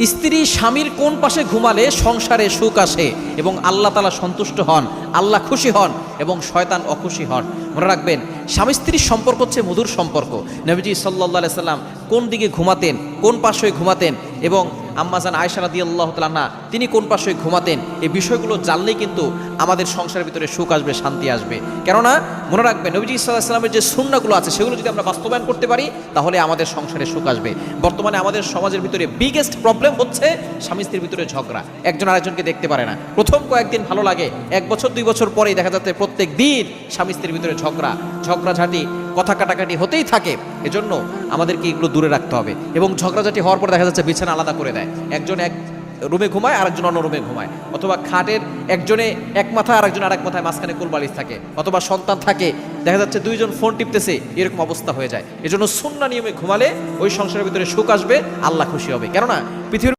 স্ত্রী স্বামীর কোন পাশে ঘুমালে সংসারে সুখ আসে এবং আল্লাহ তাআলা সন্তুষ্ট হন, আল্লাহ খুশি হন এবং শয়তান অখুশি হন। মনে রাখবেন, স্বামী স্ত্রীর সম্পর্ক হচ্ছে মধুর সম্পর্ক। নবীজি সাল্লাল্লাহু আলাইহি সাল্লাম কোন দিকে ঘুমাতেন, কোন পাশে ঘুমাতেন এবং আম্মাজান আয়েশা রাদিয়াল্লাহু তাআলা আনহা তিনি কোন পাশে ঘুমাতেন, এই বিষয়গুলো জানলেই কিন্তু আমাদের সংসারের ভিতরে সুখ আসবে, শান্তি আসবে। কেননা মনে রাখবেন, নবীজি সাল্লাল্লাহু আলাইহি সাল্লামের যে সুন্নাহগুলো আছে সেগুলো যদি আমরা বাস্তবায়ন করতে পারি তাহলে আমাদের সংসারে সুখ আসবে। বর্তমানে আমাদের সমাজের ভিতরে বিগেস্ট প্রবলেম হচ্ছে স্বামী স্ত্রীর ভিতরে ঝগড়া, একজন আরেকজনকে দেখতে পারে না। প্রথম কয়েকদিন ভালো লাগে, 1 বছর 2 বছর পরেই দেখা যাচ্ছে প্রত্যেক দিন স্বামী স্ত্রীর ভিতরে ঝগড়াঝাটি, কথা কাটাকাটি হতেই থাকে। এজন্য আমাদেরকে এগুলো দূরে রাখতে হবে এবং ঝগড়াঝাটি হওয়ার পর দেখা যাচ্ছে বিছানা আলাদা করে দেয়, একজন এক রুমে ঘুমায় আরেকজন অন্য রুমে ঘুমায়, অথবা খাটের একজনে এক মাথা আরেকজন আরেক মাথায়, মাঝখানে কোলবালিশ থাকে, অথবা সন্তান থাকে, দেখা যাচ্ছে 2 জন ফোন টিপতেছে, এরকম অবস্থা হয়ে যায়। এজন্য সুন্নাহ নিয়মে ঘুমালে ওই সংসারের ভিতরে সুখ আসবে, আল্লাহ খুশি হবে। কেননা পৃথিবীর